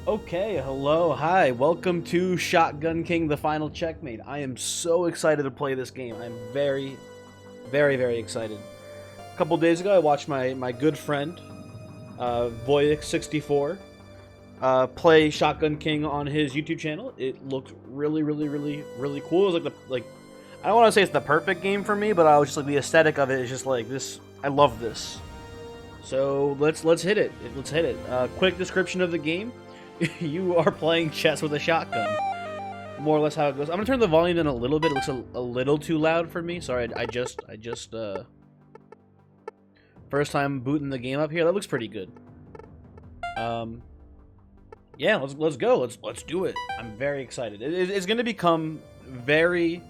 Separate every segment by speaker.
Speaker 1: Okay, hello, hi, welcome to Shotgun King, the final checkmate. I am so excited to play this game. I'm very excited. A couple days ago, I watched my good friend, Voyix64, play Shotgun King on his YouTube channel. It looked really cool. It was like I don't want to say it's the perfect game for me, but I was just like the aesthetic of it is just like this. I love this. So let's hit it. Let's hit it. Quick description of the game. You are playing chess with a shotgun. More or less how it goes. I'm gonna turn the volume down a little bit. It looks a little too loud for me. Sorry, I just first time booting the game up here. That looks pretty good. Yeah, let's go. Let's do it. I'm very excited. It's gonna become very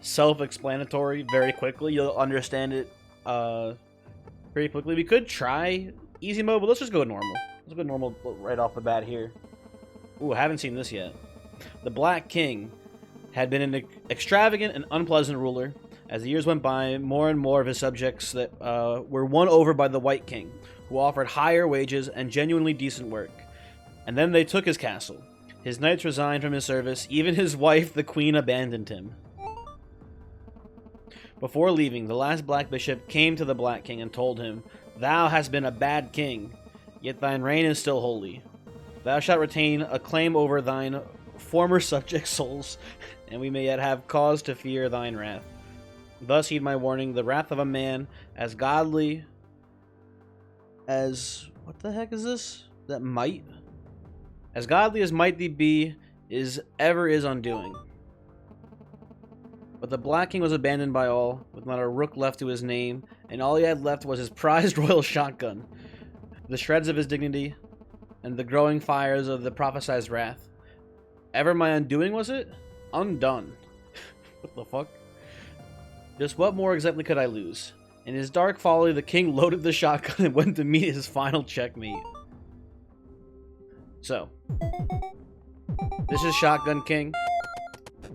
Speaker 1: self-explanatory very quickly. You'll understand it very quickly. We could try easy mode, but let's just go normal. Let's go normal right off the bat here. Ooh, I haven't seen this yet. The Black King had been an extravagant and unpleasant ruler. As the years went by, more and more of his subjects that were won over by the White King, who offered higher wages and genuinely decent work. And then they took his castle. His knights resigned from his service. Even his wife, the Queen, abandoned him. Before leaving, the last Black Bishop came to the Black King and told him, "Thou hast been a bad king, yet thine reign is still holy. Thou shalt retain a claim over thine former subjects' souls, and we may yet have cause to fear thine wrath. Thus heed my warning, the wrath of a man as godly as... what the heck is this? That might? As godly as might thee be, is ever is undoing." But the Black King was abandoned by all, with not a rook left to his name, and all he had left was his prized royal shotgun, the shreds of his dignity, and the growing fires of the prophesied wrath. Ever my undoing was it? Undone. What the fuck? Just what more exactly could I lose? In his dark folly, the king loaded the shotgun and went to meet his final checkmate. So, this is Shotgun King.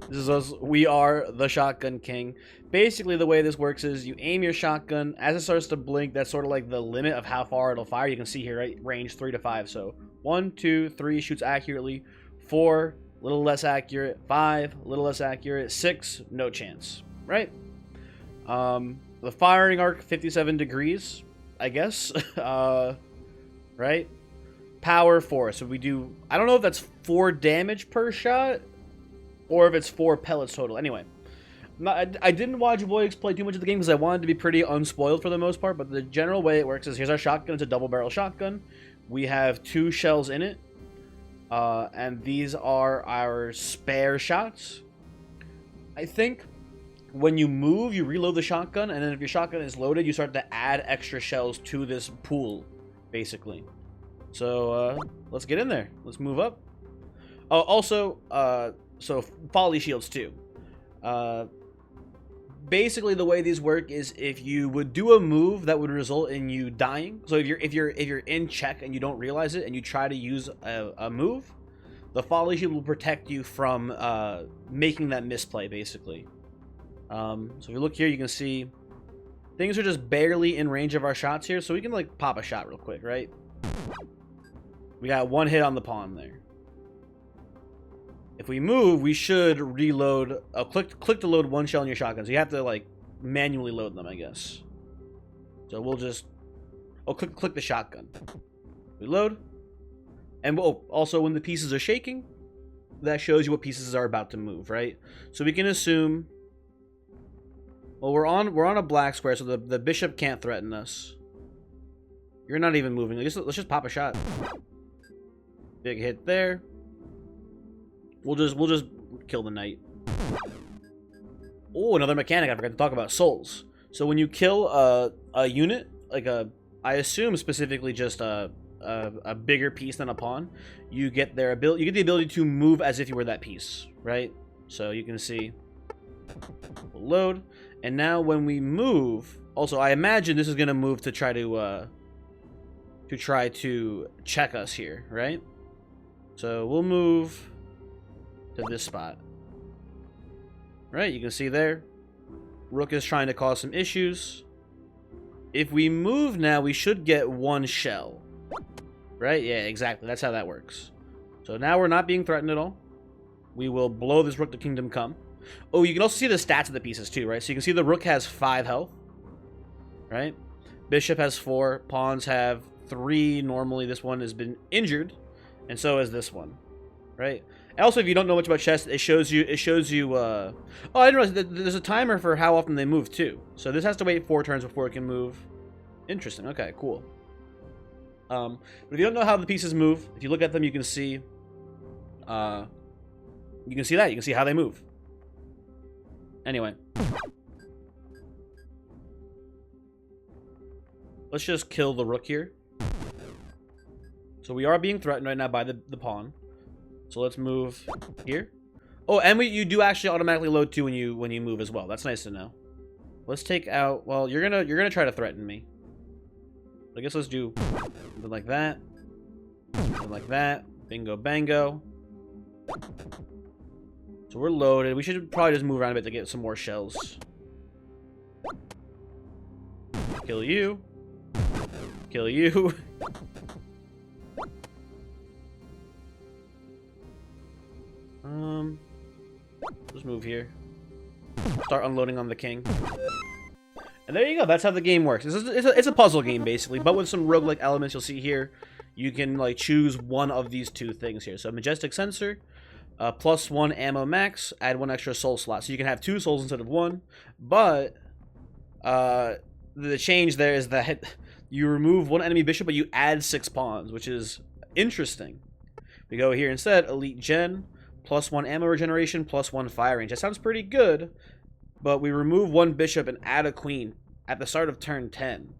Speaker 1: This is us. We are the Shotgun King. Basically, the way this works is you aim your shotgun. As it starts to blink, that's sort of like the limit of how far it'll fire. You can see here, right? Range 3 to 5. So 1, 2, 3 shoots accurately. 4, a little less accurate. 5, a little less accurate. 6, no chance. Right? The firing arc, 57 degrees, I guess. Right? Power 4. So we do... I don't know if that's 4 damage per shot, or if it's 4 pellets total. Anyway, I didn't watch Voyix play too much of the game because I wanted to be pretty unspoiled for the most part, but the general way it works is here's our shotgun. It's a double barrel shotgun. We have 2 shells in it, and these are our spare shots. I think when you move, you reload the shotgun, and then if your shotgun is loaded, you start to add extra shells to this pool, basically. So, let's get in there. Let's move up. Oh, also, so folly shields too. Basically, the way these work is if you would do a move that would result in you dying. So if you're in check and you don't realize it and you try to use a move, the folly shield will protect you from making that misplay. Basically, so if you look here, you can see things are just barely in range of our shots here, so we can like pop a shot real quick, right? We got 1 hit on the pawn there. If we move, we should reload. Click to load 1 shell in your shotgun. So you have to like manually load them, I guess. So we'll just click the shotgun. Reload. And also when the pieces are shaking, that shows you what pieces are about to move, right? So we can assume. Well, we're on a black square, so the bishop can't threaten us. You're not even moving. Let's just pop a shot. Big hit there. We'll just kill the knight. Oh, another mechanic I forgot to talk about: souls. So when you kill a unit, like I assume specifically just a bigger piece than a pawn, you get their ability. You get the ability to move as if you were that piece, right? So you can see. We'll load, and now when we move, also I imagine this is gonna move to try to check us here, right? So we'll move to this spot. Right, you can see there. Rook is trying to cause some issues. If we move now, we should get 1 shell. Right? Yeah, exactly. That's how that works. So now we're not being threatened at all. We will blow this rook to kingdom come. Oh, you can also see the stats of the pieces too, right? So you can see the rook has 5 health, right? Bishop has 4. Pawns have 3. Normally this one has been injured, and so is this one, right? Also, if you don't know much about chess, it shows you. Oh, I didn't realize that there's a timer for how often they move too. So this has to wait 4 turns before it can move. Interesting. Okay, cool. But if you don't know how the pieces move, if you look at them, you can see. You can see that. You can see how they move. Anyway, let's just kill the rook here. So we are being threatened right now by the pawn. So let's move here. Oh, and you do actually automatically load 2 when you move as well. That's nice to know. Let's take out. Well, you're gonna try to threaten me. I guess let's do something like that. Something like that. Bingo, bango. So we're loaded. We should probably just move around a bit to get some more shells. Kill you. Kill you. Let's move here. Start unloading on the king. And there you go. That's how the game works. It's a puzzle game, basically, but with some roguelike elements. You'll see here, you can like choose one of these 2 things here. So Majestic Sensor, +1 ammo max, add 1 extra soul slot. So you can have 2 souls instead of 1. But the change there is that you remove 1 enemy bishop, but you add 6 pawns, which is interesting. We go here instead, Elite Gen, +1 ammo regeneration, +1 fire range. That sounds pretty good. But we remove 1 bishop and add a queen at the start of turn 10.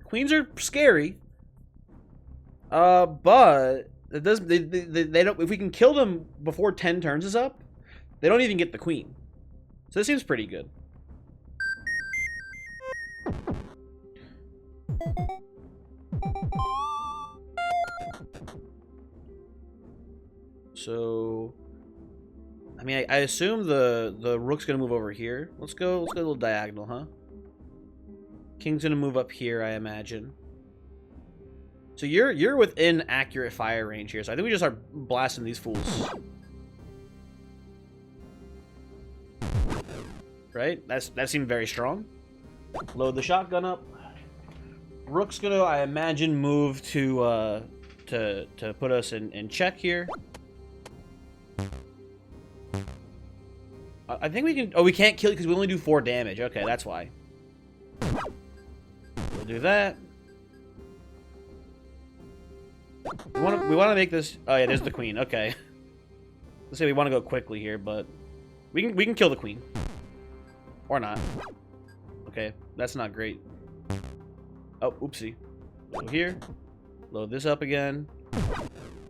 Speaker 1: Queens are scary, but it does. They don't. If we can kill them before 10 turns is up, they don't even get the queen. So this seems pretty good. So. I mean, I assume the rook's gonna move over here. Let's go a little diagonal, huh? King's gonna move up here, I imagine. So you're within accurate fire range here. So I think we just start blasting these fools. Right? That seemed very strong. Load the shotgun up. Rook's gonna, I imagine, move to put us in check here. I think we can... Oh, we can't kill it because we only do 4 damage. Okay, that's why. We'll do that. We want to make this... Oh, yeah, there's the queen. Okay. Let's say we want to go quickly here, but... We can kill the queen. Or not. Okay, that's not great. Oh, oopsie. Go here. Load this up again.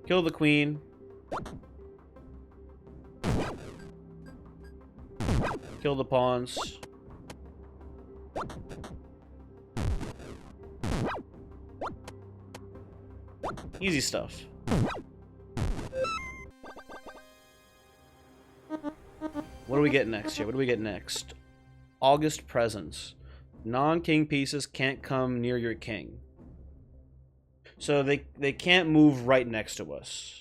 Speaker 1: Kill the queen. Kill the pawns. Easy stuff. What do we get next here? What do we get next? August Presence. Non-king pieces can't come near your king. So they can't move right next to us.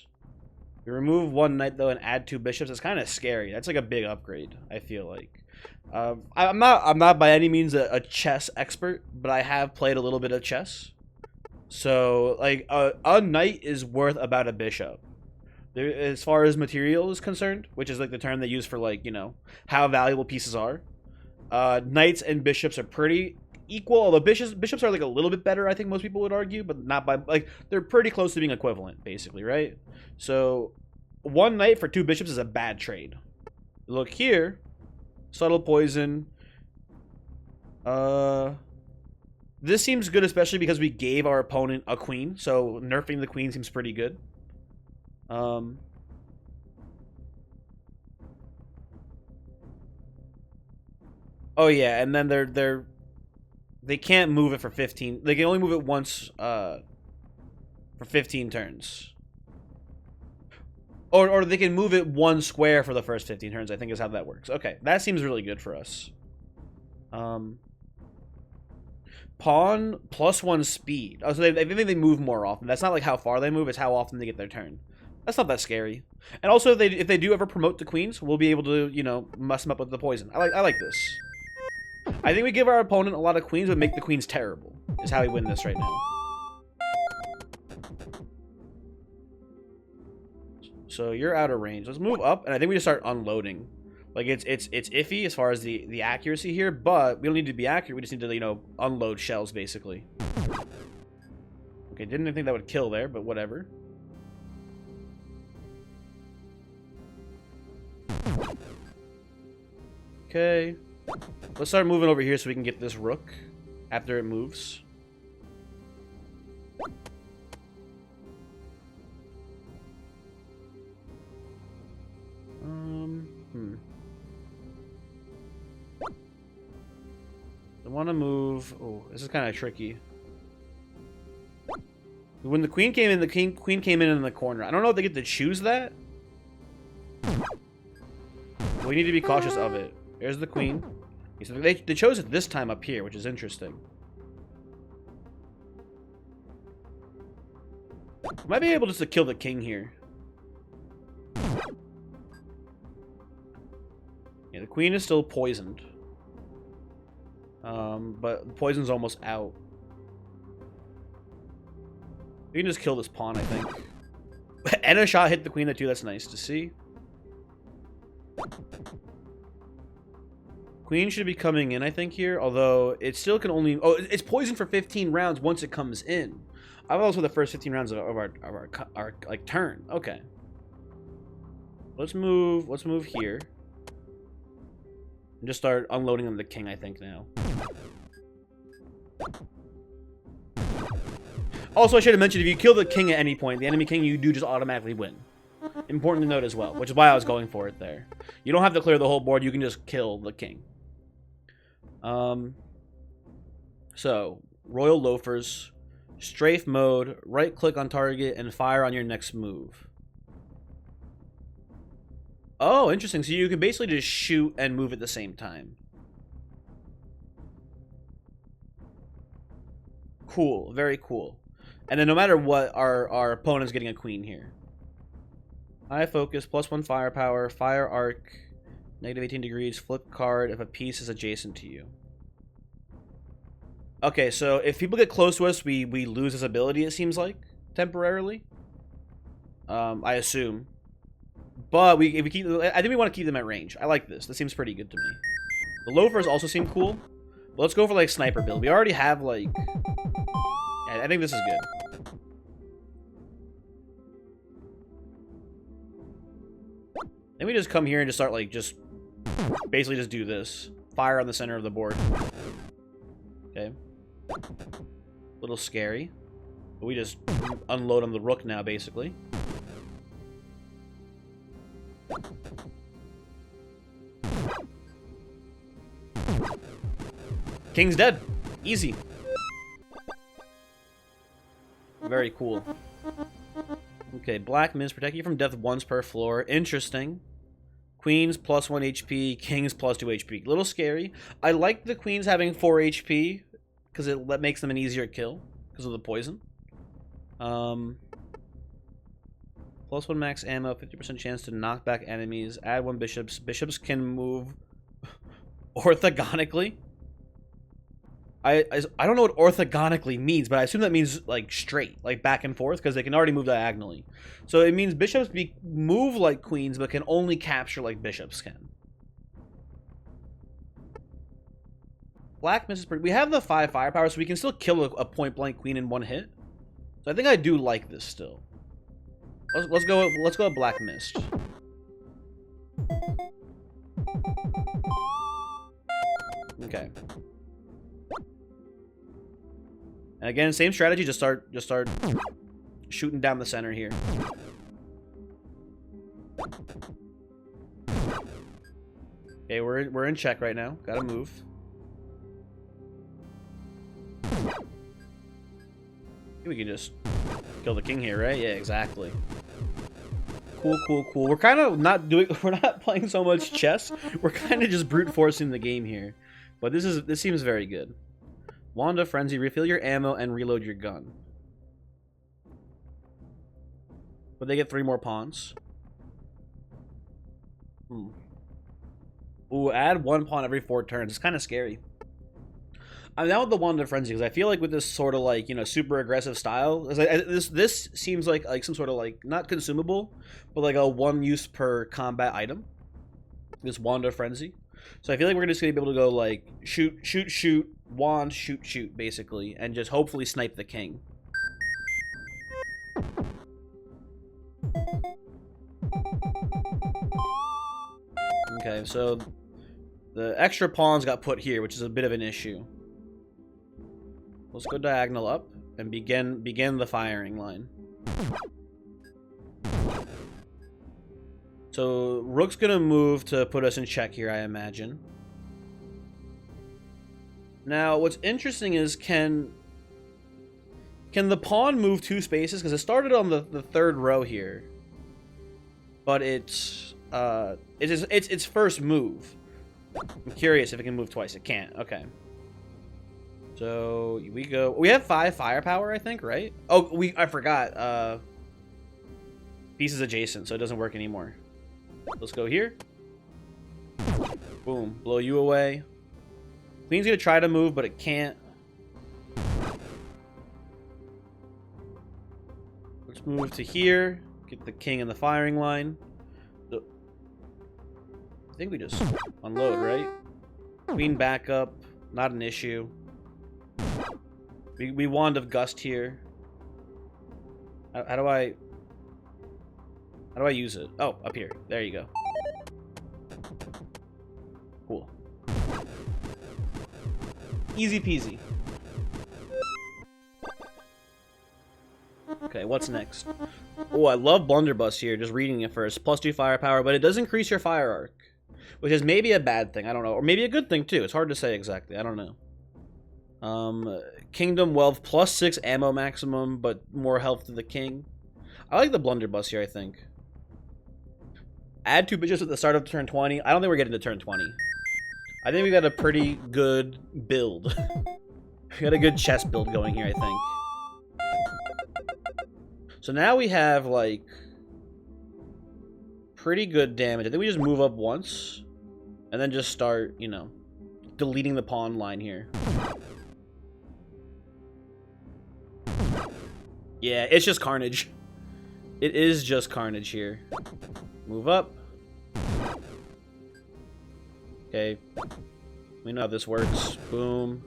Speaker 1: You remove 1 knight though and add 2 bishops. It's kind of scary. That's like a big upgrade, I feel like. I'm not by any means a chess expert, but I have played a little bit of chess. So like a knight is worth about a bishop. As far as material is concerned, which is like the term they use for like, you know, how valuable pieces are. Knights and bishops are pretty equal, although bishops are like a little bit better, I think most people would argue, but not by, like, they're pretty close to being equivalent, basically, right? So 1 knight for 2 bishops is a bad trade. Look here, subtle poison. This seems good, especially because we gave our opponent a queen, so nerfing the queen seems pretty good. Oh yeah, and then they can't move it for 15. They can only move it once for 15 turns. Or they can move it 1 square for the first 15 turns, I think is how that works. Okay, that seems really good for us. Pawn +1 speed. Oh, so I think they move more often. That's not like how far they move, it's how often they get their turn. That's not that scary. And also, if they do ever promote the queens, we'll be able to, you know, mess them up with the poison. I like this. I think we give our opponent a lot of queens, but make the queens terrible. Is how we win this right now. So you're out of range. Let's move up, and I think we just start unloading. Like it's iffy as far as the accuracy here, but we don't need to be accurate. We just need to, you know, unload shells basically. Okay, didn't think that would kill there, but whatever. Okay. Let's start moving over here so we can get this rook after it moves. I want to move. Oh, this is kind of tricky. When the queen came in, the queen came in the corner. I don't know if they get to choose that. We need to be cautious of it. There's the queen. Okay, so they chose it this time up here, which is interesting. Might be able just to kill the king here. Yeah, the queen is still poisoned. But the poison's almost out. We can just kill this pawn, I think. And a shot hit the queen too. That's nice to see. Queen should be coming in, I think, here. Although it still can only... Oh, it's poisoned for 15 rounds once it comes in. I was also the first 15 rounds of our like turn. Okay. Let's move here. And just start unloading on the king, I think, now. Also, I should have mentioned, if you kill the king at any point, the enemy king, you do just automatically win. Important to note as well, which is why I was going for it there. You don't have to clear the whole board, you can just kill the king. So, Royal Loafers, strafe mode, right-click on target, and fire on your next move. Oh, interesting. So you can basically just shoot and move at the same time. Cool. Very cool. And then no matter what, our opponent's getting a queen here. High focus, +1 firepower, fire arc, -18 degrees, flip card if a piece is adjacent to you. Okay, so if people get close to us, we lose this ability, it seems like, temporarily. I assume. But if we keep, I think we want to keep them at range. I like this. This seems pretty good to me. The loafers also seem cool. But let's go for like sniper build. We already have like, yeah, I think this is good. Then we just come here and just start like basically just do this. Fire on the center of the board. Okay. A little scary. But we just unload on the rook now, basically. King's dead. Easy. Very cool. Okay, Black Mist. Protect you from death once per floor. Interesting. Queens +1 HP. Kings +2 HP. Little scary. I like the queens having 4 HP because it makes them an easier kill because of the poison. +1 max ammo. 50% chance to knock back enemies. Add 1 bishops. Bishops can move orthogonically. I don't know what orthogonically means, but I assume that means like straight, like back and forth, because they can already move diagonally. So it means bishops move like queens, but can only capture like bishops can. Black Mist is pretty... We have the 5 firepower, so we can still kill a point-blank queen in 1 hit. So I think I do like this still. Let's go with Black Mist. Okay. And again, same strategy. Just start shooting down the center here. Okay, we're in check right now. Gotta move. We can just kill the king here, right? Yeah, exactly. Cool, cool, cool. We're kind of we're not playing so much chess. We're kind of just brute forcing the game here. But this seems very good. Wand of Frenzy, refill your ammo and reload your gun. But they get 3 more pawns. Ooh, add 1 pawn every 4 turns. It's kind of scary. I'm down with the Wand of Frenzy because I feel like with this sort of like, you know, super aggressive style, this seems like some sort of like, not consumable, but like a 1 use per combat item. This Wand of Frenzy. So I feel like we're just going to be able to go like shoot, shoot, shoot, wand, shoot, shoot, basically, and just hopefully snipe the king. Okay, so the extra pawns got put here, which is a bit of an issue. Let's go diagonal up and begin the firing line. So Rook's gonna move to put us in check here, I imagine. Now, what's interesting is can the pawn move 2 spaces? Because it started on the 3rd row here, but it's its first move. I'm curious if it can move twice. It can't. Okay. So we go. We have 5 firepower, I think, right? Oh, I forgot. Pieces adjacent, so it doesn't work anymore. Let's go here. Boom. Blow you away. Queen's gonna try to move, but it can't. Let's move to here. Get the king in the firing line. So, I think we just unload, right? Queen back up. Not an issue. We Wand of Gust here. How do I use it? Oh, up here. There you go. Cool. Easy peasy. Okay, what's next? Oh, I love Blunderbuss here, just reading it first. +2 firepower, but it does increase your fire arc, which is maybe a bad thing, I don't know. Or maybe a good thing, too. It's hard to say exactly. I don't know. Kingdom Wealth, +6 ammo maximum, but more health to the king. I like the Blunderbuss here, I think. Add 2 bitches at the start of turn 20. I don't think we're getting to turn 20. I think we got a pretty good build. We got a good chess build going here, I think. So now we have, like, pretty good damage. I think we just move up once, and then just start, you know, deleting the pawn line here. Yeah, it's just carnage. It is just carnage here. Move up. Okay. We know how this works. Boom.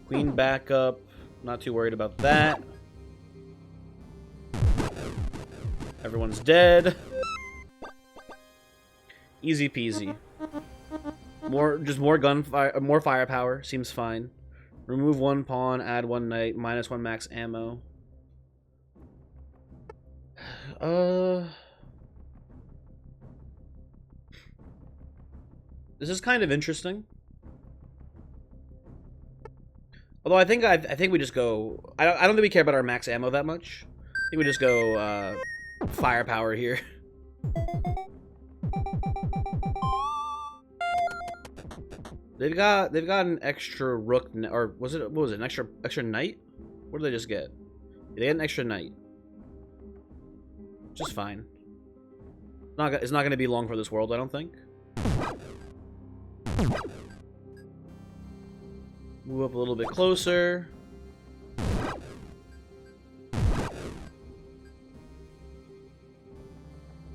Speaker 1: Queen back up. Not too worried about that. Everyone's dead. Easy peasy. More gunfire, more firepower. Seems fine. Remove 1 pawn, add 1 knight, -1 max ammo. This is kind of interesting. Although I think we just go. I don't think we care about our max ammo that much. I think we just go firepower here. They've got an extra rook, or was it, what was it, an extra knight? What did they just get? They had an extra knight. Just fine. It's not going to be long for this world, I don't think. Move up a little bit closer.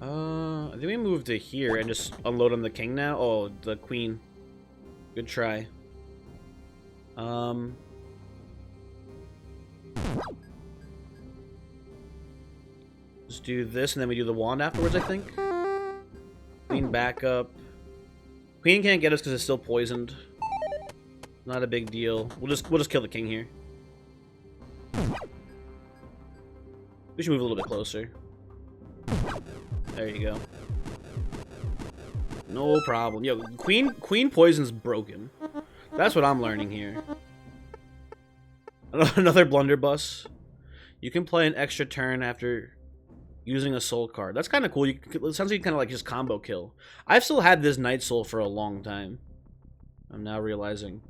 Speaker 1: I think we move to here and just unload on the king now. Oh, the queen. Good try. Just do this and then we do the wand afterwards, I think. Queen back up. Queen can't get us because it's still poisoned. Not a big deal. We'll just kill the king here. We should move a little bit closer. There you go. No problem. Yo, Queen poison's broken. That's what I'm learning here. Another blunderbuss. You can play an extra turn after using a soul card. That's kind of cool. It sounds like you kind of like just combo kill. I've still had this Night Soul for a long time. I'm now realizing.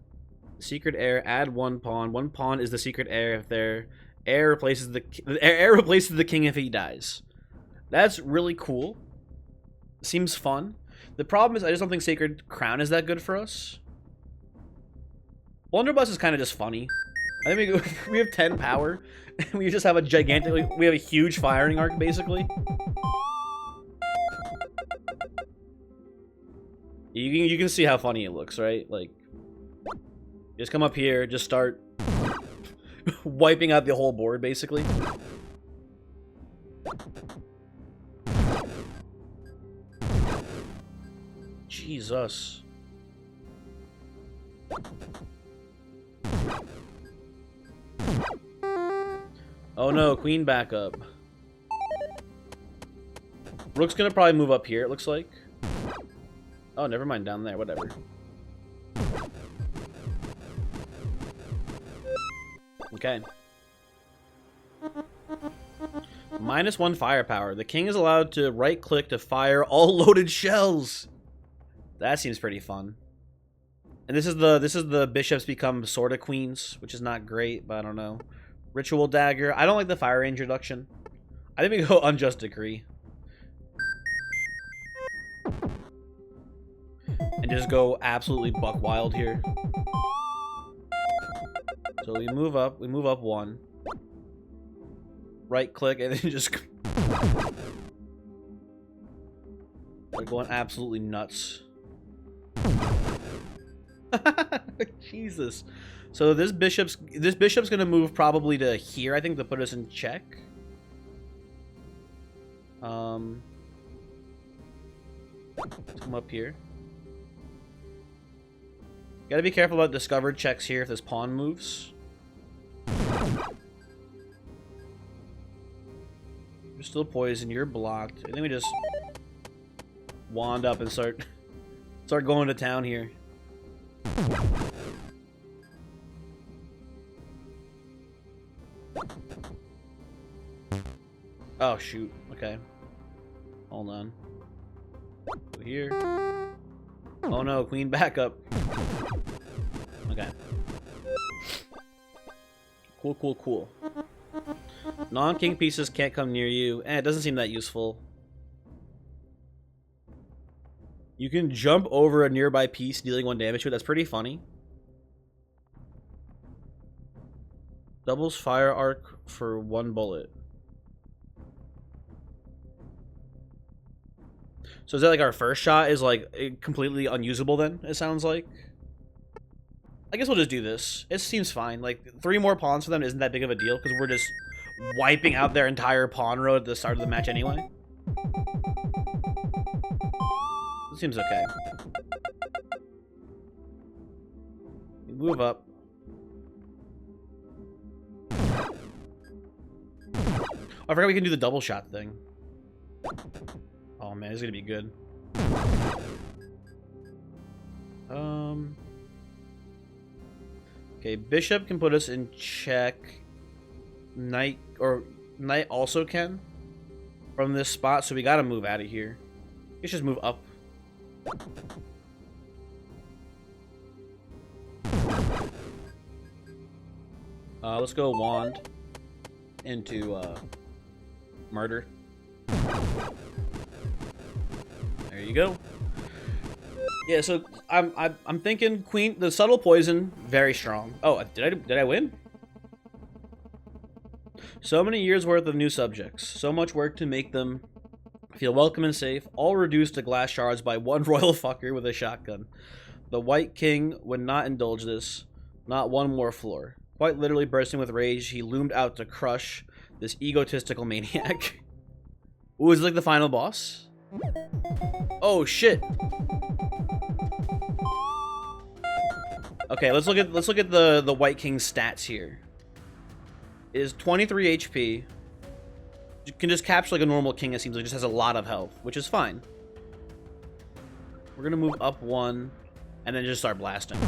Speaker 1: Secret heir, add 1 pawn. 1 pawn is the secret heir if their heir replaces the king if he dies. That's really cool. Seems fun. The problem is I just don't think Sacred Crown is that good for us. Blunderbuss is kind of just funny. I think we have 10 power, and we just have a gigantic, we have a huge firing arc, basically. You can see how funny it looks, right? Like, just come up here, just start wiping out the whole board, basically. Jesus. Oh no, queen backup. Rook's gonna probably move up here, it looks like. Oh, never mind, down there, whatever. Okay. -1 firepower. The king is allowed to right-click to fire all loaded shells. That seems pretty fun. And this is the bishops become sorta queens, which is not great, but I don't know. Ritual dagger. I don't like the fire range reduction. I think we go unjust decree. And just go absolutely buck wild here. So we move up 1. Right click and then just we're going absolutely nuts. Jesus. So this bishop's gonna move probably to here, I think, to put us in check. Let's come up here. Gotta be careful about discovered checks here if this pawn moves. You're still poisoned, you're blocked. I think we just wand up and start going to town here. Oh shoot, okay. Hold on. Go here. Oh no, queen backup. Okay. Cool, cool, cool. Non-king pieces can't come near you. It doesn't seem that useful. You can jump over a nearby piece, dealing 1 damage to it. That's pretty funny. Doubles fire arc for 1 bullet. So is that like our first shot is like completely unusable then, it sounds like? I guess we'll just do this. It seems fine. Like 3 more pawns for them isn't that big of a deal because we're just wiping out their entire pawn row at the start of the match anyway. It seems okay. We move up. I forgot we can do the double shot thing. Oh man, this is gonna be good. Okay, bishop can put us in check. Knight also can from this spot, so we gotta move out of here. Let's just move up. Let's go wand into murder. There you go. Yeah, so I'm thinking queen, the subtle poison, very strong. Oh, did I win? So many years worth of new subjects, so much work to make them feel welcome and safe, all reduced to glass shards by one royal fucker with a shotgun. The White King would not indulge this, not one more floor. Quite literally bursting with rage, he loomed out to crush this egotistical maniac. Ooh, is it like the final boss? Oh shit. Okay, let's look at the White King's stats here. It is 23 HP. You can just capture like a normal king, it seems like, just has a lot of health, which is fine. We're gonna move up 1 and then just start blasting.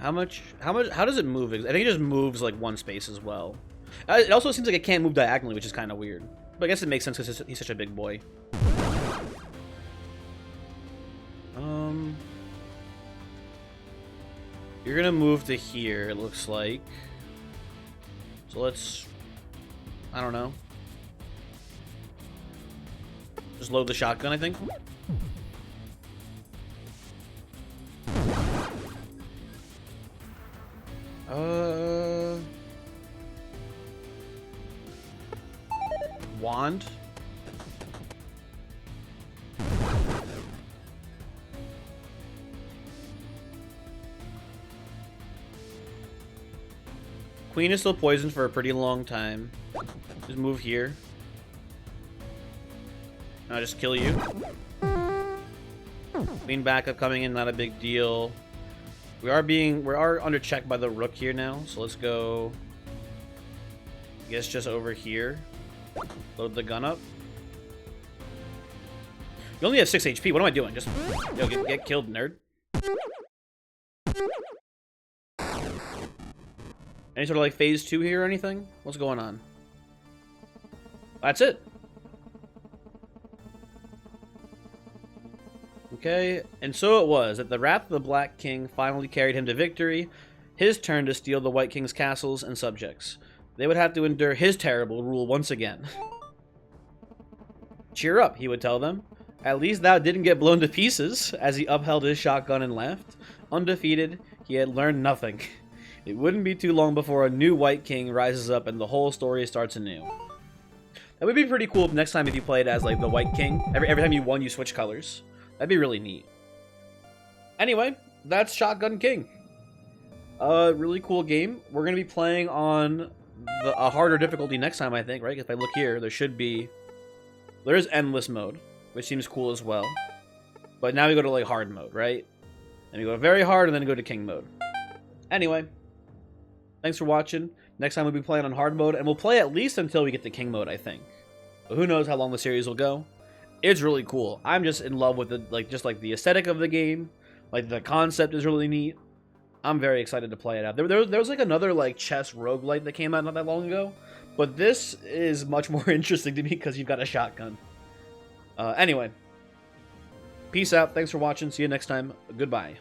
Speaker 1: How does it move? I think it just moves like one space as well. It also seems like it can't move diagonally, which is kind of weird. But I guess it makes sense because he's such a big boy. You're gonna move to here, it looks like. So let's... I don't know. Just load the shotgun, I think. Wand. Queen is still poisoned for a pretty long time. Just move here. I'll just kill you. Queen backup coming in, not a big deal. We are under check by the rook here now, so let's go. I guess just over here. Load the gun up. You only have 6 HP. What am I doing? Just get killed, nerd. Any sort of like phase 2 here or anything? What's going on? That's it. Okay, and so it was that the Wrath of the Black King finally carried him to victory. His turn to steal the White King's castles and subjects. They would have to endure his terrible rule once again. Cheer up, he would tell them. At least thou didn't get blown to pieces, as he upheld his shotgun and laughed. Undefeated, he had learned nothing. It wouldn't be too long before a new White King rises up and the whole story starts anew. That would be pretty cool next time if you played as like the White King. Every time you won, you switch colors. That'd be really neat. Anyway, that's Shotgun King. Really cool game. We're going to be playing on a harder difficulty next time, I think, right? If I look here, there is endless mode, which seems cool as well. But now we go to like hard mode, right? And we go to very hard and then go to king mode. Anyway, thanks for watching. Next time we'll be playing on hard mode, and we'll play at least until we get to king mode, I think. But who knows how long the series will go. It's really cool. I'm just in love with the just the aesthetic of the game. Like the concept is really neat. I'm very excited to play it out. There was like another like chess roguelike that came out not that long ago, but this is much more interesting to me because you've got a shotgun. Anyway, peace out. Thanks for watching. See you next time. Goodbye.